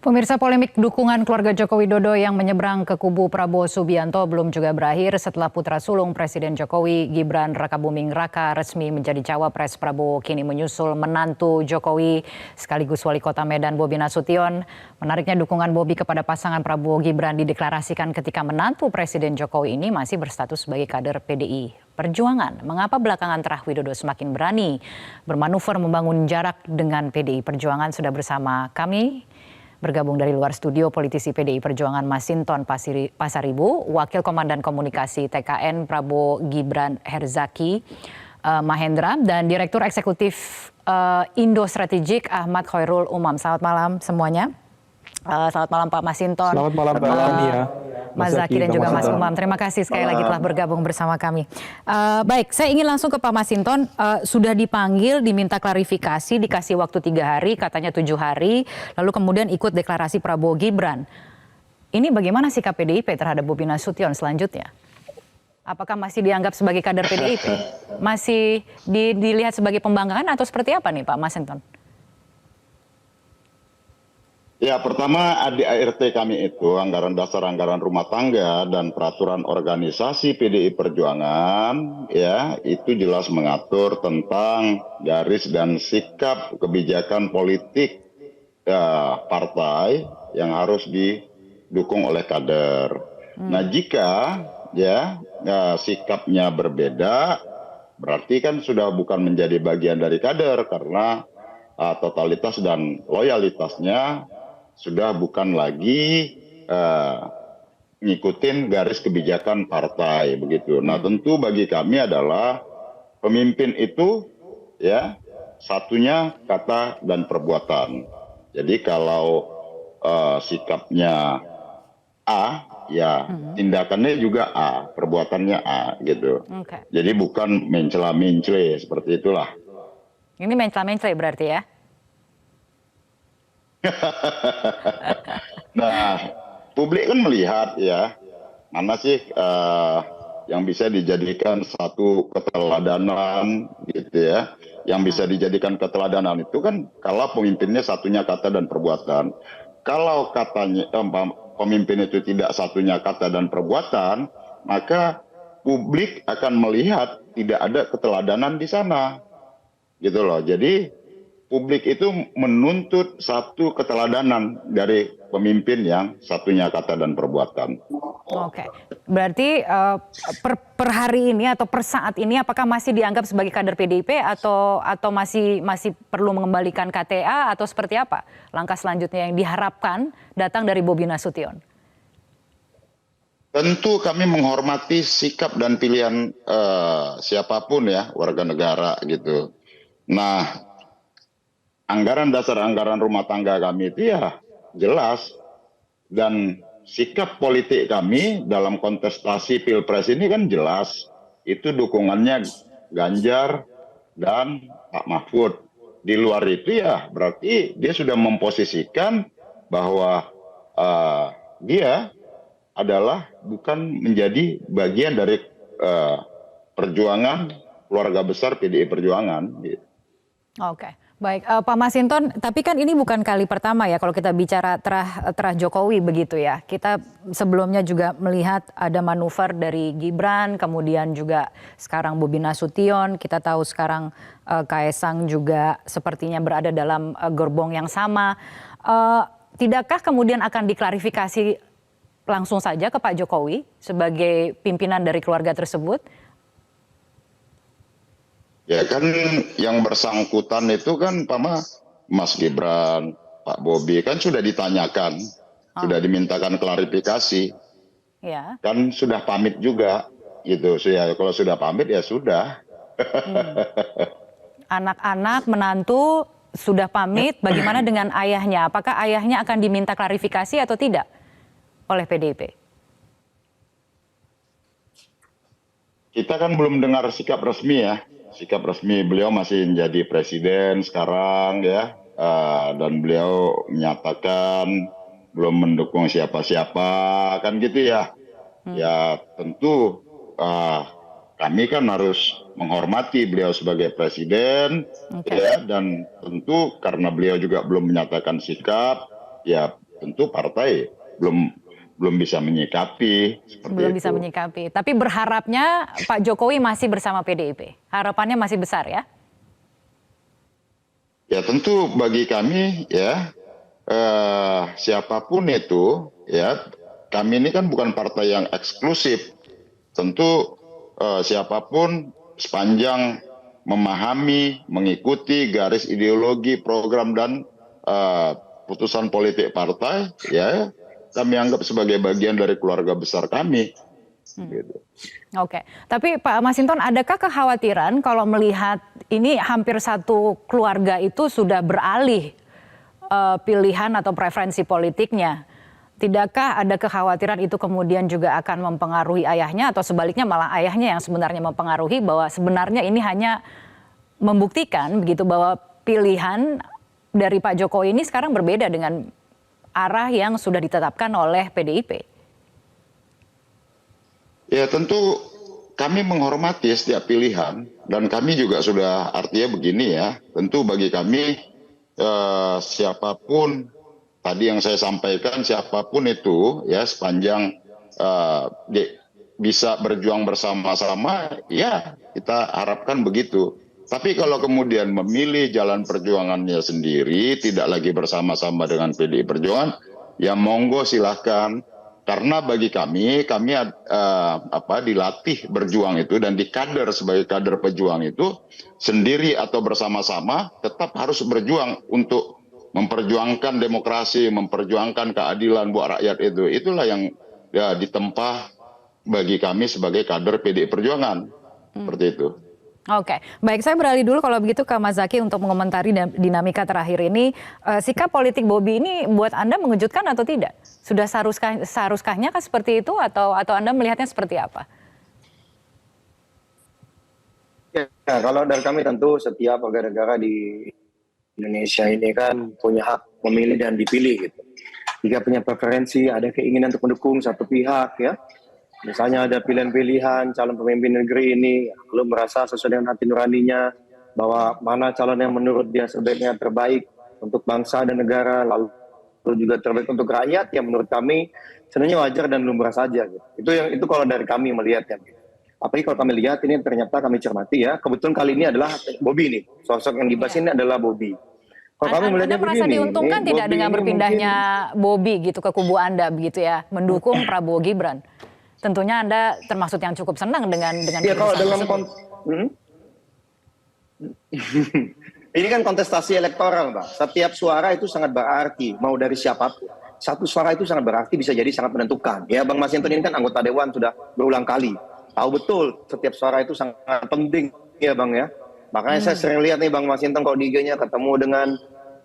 Pemirsa, polemik dukungan keluarga Joko Widodo yang menyeberang ke kubu Prabowo Subianto belum juga berakhir setelah putra sulung Presiden Jokowi, Gibran Rakabuming Raka, resmi menjadi cawapres Prabowo, kini menyusul menantu Jokowi sekaligus wali kota Medan Bobi Nasution. Menariknya, dukungan Bobi kepada pasangan Prabowo Gibran dideklarasikan ketika menantu Presiden Jokowi ini masih berstatus sebagai kader PDI Perjuangan. Mengapa belakangan terah Widodo semakin berani bermanuver membangun jarak dengan PDI Perjuangan? Sudah bersama kami bergabung dari luar studio politisi PDI Perjuangan Masinton Pasaribu, Wakil Komandan Komunikasi TKN Prabowo Gibran Herzaki Mahendra, dan Direktur Eksekutif Indo Strategik Ahmad Khairul Umam. Selamat malam semuanya. Selamat malam Pak Masinton. Selamat malam Mbak Ania. Mas Zaki dan juga Mas Umam. Terima kasih sekali lagi telah bergabung bersama kami. Baik, saya ingin langsung ke Pak Masinton. Sudah dipanggil, diminta klarifikasi, dikasih waktu 3 hari, katanya 7 hari, lalu kemudian ikut deklarasi Prabowo Gibran. Ini bagaimana sikap PDIP terhadap Bobi Nasution selanjutnya? Apakah masih dianggap sebagai kader PDIP? Masih dilihat sebagai pembangkangan atau seperti apa nih Pak Masinton? Ya, pertama ADART kami itu anggaran dasar anggaran rumah tangga dan peraturan organisasi PDI Perjuangan ya itu jelas mengatur tentang garis dan sikap kebijakan politik partai yang harus didukung oleh kader. Nah, jika sikapnya berbeda, berarti kan sudah bukan menjadi bagian dari kader karena totalitas dan loyalitasnya sudah bukan lagi ngikutin garis kebijakan partai begitu. Nah, tentu bagi kami adalah pemimpin itu ya satunya kata dan perbuatan. Jadi kalau sikapnya A, ya tindakannya juga A, perbuatannya A gitu. Jadi bukan mencela-mencela seperti itulah. Ini mencela-mencela berarti ya? Nah, publik kan melihat ya, mana sih yang bisa dijadikan satu keteladanan gitu ya. Yang bisa dijadikan keteladanan itu kan kalau pemimpinnya satunya kata dan perbuatan. Kalau katanya pemimpin itu tidak satunya kata dan perbuatan, maka publik akan melihat tidak ada keteladanan di sana. Gitu loh. Jadi publik itu menuntut satu keteladanan dari pemimpin yang satunya kata dan perbuatan. Oke, berarti per hari ini atau per saat ini apakah masih dianggap sebagai kader PDIP atau masih perlu mengembalikan KTA atau seperti apa langkah selanjutnya yang diharapkan datang dari Bobi Nasution? Tentu kami menghormati sikap dan pilihan siapapun ya warga negara gitu. Nah, anggaran dasar anggaran rumah tangga kami itu ya jelas, dan sikap politik kami dalam kontestasi Pilpres ini kan jelas, itu dukungannya Ganjar dan Pak Mahfud. Di luar itu ya berarti dia sudah memposisikan bahwa dia adalah bukan menjadi bagian dari perjuangan keluarga besar PDI Perjuangan. Oke. Baik, Pak Masinton, tapi kan ini bukan kali pertama ya kalau kita bicara terah Jokowi begitu ya. Kita sebelumnya juga melihat ada manuver dari Gibran, kemudian juga sekarang Bobi Nasution. Kita tahu sekarang Kaesang juga sepertinya berada dalam gerbong yang sama. Tidakkah kemudian akan diklarifikasi langsung saja ke Pak Jokowi sebagai pimpinan dari keluarga tersebut? Ya kan yang bersangkutan itu kan Mas Gibran, Pak Bobi kan sudah ditanyakan, sudah dimintakan klarifikasi, ya. Kan sudah pamit juga gitu. Ya, kalau sudah pamit ya sudah. Anak-anak, menantu sudah pamit, bagaimana dengan ayahnya? Apakah ayahnya akan diminta klarifikasi atau tidak oleh PDIP? Kita kan belum dengar sikap resmi ya. Sikap resmi beliau masih menjadi presiden sekarang ya, dan beliau menyatakan belum mendukung siapa-siapa kan gitu ya. Ya tentu kami kan harus menghormati beliau sebagai presiden ya, dan tentu karena beliau juga belum menyatakan sikap ya tentu partai belum bisa menyikapi seperti Belum itu. bisa menyikapi. Tapi berharapnya Pak Jokowi masih bersama PDIP. Harapannya masih besar ya? Ya tentu bagi kami ya siapapun itu ya, kami ini kan bukan partai yang eksklusif. Tentu siapapun sepanjang memahami, mengikuti garis ideologi, program dan putusan politik partai, ya kami anggap sebagai bagian dari keluarga besar kami. Gitu. Oke, tapi Pak Masinton, adakah kekhawatiran kalau melihat ini hampir satu keluarga itu sudah beralih pilihan atau preferensi politiknya? Tidakkah ada kekhawatiran itu kemudian juga akan mempengaruhi ayahnya atau sebaliknya malah ayahnya yang sebenarnya mempengaruhi, bahwa sebenarnya ini hanya membuktikan begitu bahwa pilihan dari Pak Jokowi ini sekarang berbeda dengan arah yang sudah ditetapkan oleh PDIP? Ya tentu kami menghormati setiap pilihan dan kami juga sudah, artinya begini ya, tentu bagi kami siapapun tadi yang saya sampaikan, siapapun itu ya sepanjang bisa berjuang bersama-sama, ya kita harapkan begitu. Tapi kalau kemudian memilih jalan perjuangannya sendiri, tidak lagi bersama-sama dengan PDI Perjuangan, ya monggo silahkan. Karena bagi kami dilatih berjuang itu dan dikader sebagai kader pejuang itu sendiri atau bersama-sama tetap harus berjuang untuk memperjuangkan demokrasi, memperjuangkan keadilan buat rakyat itu. Itulah yang ya ditempa bagi kami sebagai kader PDI Perjuangan. Seperti itu. Oke, baik, saya beralih dulu kalau begitu ke Mas Zaky untuk mengomentari dinamika terakhir ini. Sikap politik Bobi ini buat Anda mengejutkan atau tidak? Sudah seharuskahnya kah seperti itu atau Anda melihatnya seperti apa? Ya, kalau dari kami tentu setiap warga negara di Indonesia ini kan punya hak memilih dan dipilih gitu. Jika punya preferensi, ada keinginan untuk mendukung satu pihak ya. Misalnya ada pilihan-pilihan calon pemimpin negeri ini, lalu merasa sesuai dengan hati nuraninya bahwa mana calon yang menurut dia sebaiknya terbaik untuk bangsa dan negara, lalu juga terbaik untuk rakyat, yang menurut kami sebenarnya wajar dan lumrah saja. Gitu. Itu kalau dari kami melihatnya. Gitu. Apalagi kalau kami lihat ini ternyata kami cermati ya, kebetulan kali ini adalah Bobi nih, sosok yang dibahas ini adalah Bobi. Kalau kami Anda merasa begini, diuntungkan tidak dengan berpindahnya Bobi gitu ke kubu Anda begitu ya, mendukung Prabowo Gibran? Tentunya Anda termasuk yang cukup senang dengan ya, kalau dalam ini kan kontestasi elektoral, Mbak. Setiap suara itu sangat berarti, mau dari siapapun. Satu suara itu sangat berarti, bisa jadi sangat menentukan. Ya, Bang Masinton ini kan anggota Dewan sudah berulang kali. Tahu betul setiap suara itu sangat penting ya, Bang ya. Makanya saya sering lihat nih Bang Masinton kalau di IG-nya ketemu dengan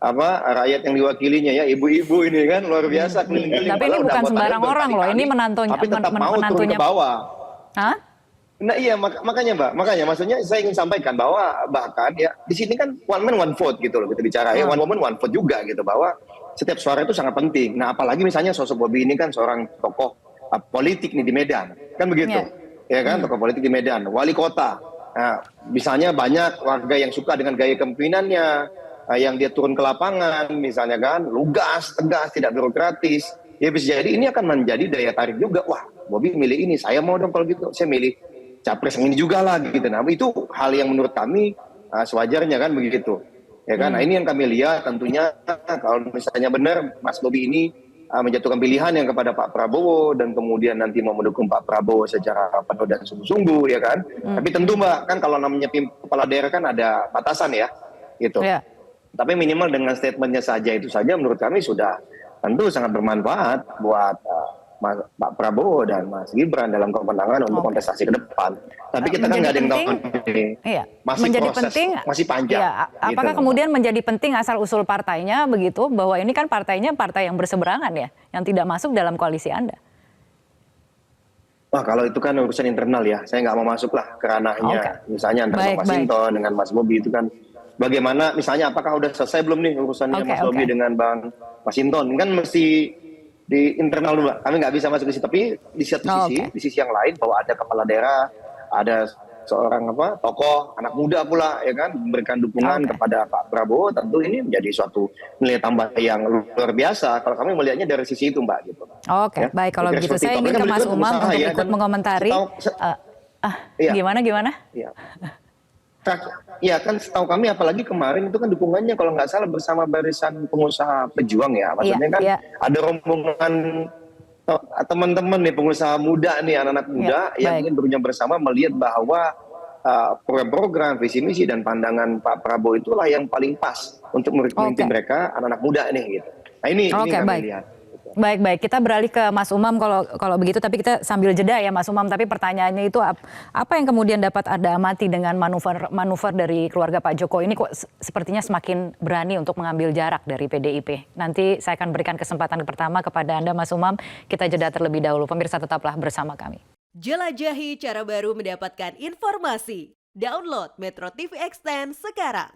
rakyat yang diwakilinya ya, ibu-ibu ini kan luar biasa keliling-keliling. Tapi ini bukan sembarang orang loh, ini menantunya. Tapi tetap mau turun ke bawah. Hah? Nah iya, makanya Mbak, maksudnya saya ingin sampaikan bahwa bahkan ya di sini kan one man one vote gitu loh kita bicara ya, one woman one vote juga gitu, bahwa setiap suara itu sangat penting. Nah apalagi misalnya sosok Bobi ini kan seorang tokoh politik nih di Medan, kan begitu, ya kan, tokoh politik di Medan, wali kota. Nah, misalnya banyak warga yang suka dengan gaya kepemimpinannya, yang dia turun ke lapangan, misalnya kan, lugas, tegas, tidak birokratis. Ya bisa jadi ini akan menjadi daya tarik juga. Wah, Bobi milih ini, saya mau dong kalau gitu, saya milih capres yang ini juga lah gitu. Nah itu hal yang menurut kami sewajarnya kan begitu. Ya kan, nah ini yang kami lihat tentunya kalau misalnya benar Mas Bobi ini menjatuhkan pilihan yang kepada Pak Prabowo dan kemudian nanti mau mendukung Pak Prabowo secara penuh dan sungguh-sungguh ya kan. Tapi tentu Mbak, kan kalau namanya kepala daerah kan ada batasan ya gitu. Yeah. Tapi minimal dengan statementnya saja itu saja menurut kami sudah tentu sangat bermanfaat buat Pak Prabowo dan Mas Gibran dalam kemenangan untuk kontestasi ke depan. Tapi kita kan nggak ada yang tahu ini. Iya. Masih menjadi proses, penting, masih panjang. Iya. Apakah gitu, kemudian menjadi penting asal usul partainya begitu, bahwa ini kan partainya partai yang berseberangan ya, yang tidak masuk dalam koalisi Anda? Wah kalau itu kan urusan internal ya, saya nggak mau masuk lah ke ranahnya. Misalnya antara Mas Masinton dengan Mas Bobi itu kan. Bagaimana misalnya apakah udah selesai belum nih urusannya Mas Bobi dengan Bang Masinton? Kan mesti di internal dulu, kami nggak bisa masuk ke situ. Tapi di satu sisi, di sisi yang lain bahwa ada kepala daerah, ada seorang tokoh anak muda pula ya kan memberikan dukungan kepada Pak Prabowo, tentu ini menjadi suatu nilai tambah yang luar biasa kalau kami melihatnya dari sisi itu Mbak gitu. Oke, Ya, baik kalau kira-kira begitu seperti saya itu. ingin ke Apalagi Mas beliau Umam pengusaha, untuk ya ikut kan. mengomentari. Iya. Gimana? Iya. Ya kan setahu kami apalagi kemarin itu kan dukungannya kalau nggak salah bersama barisan pengusaha pejuang ya. Maksudnya kan ada rombongan teman-teman nih pengusaha muda nih, anak-anak muda yang ingin berjuang bersama melihat bahwa program, visi misi dan pandangan Pak Prabowo itulah yang paling pas untuk memimpin mereka anak-anak muda nih gitu. Nah ini kami lihat. Baik, kita beralih ke Mas Umam kalau begitu, tapi kita sambil jeda ya Mas Umam. Tapi pertanyaannya itu apa yang kemudian dapat Anda amati dengan manuver dari keluarga Pak Jokowi ini kok sepertinya semakin berani untuk mengambil jarak dari PDIP. Nanti saya akan berikan kesempatan pertama kepada Anda Mas Umam. Kita jeda terlebih dahulu. Pemirsa tetaplah bersama kami. Jelajahi cara baru mendapatkan informasi. Download Metro TV Extend sekarang.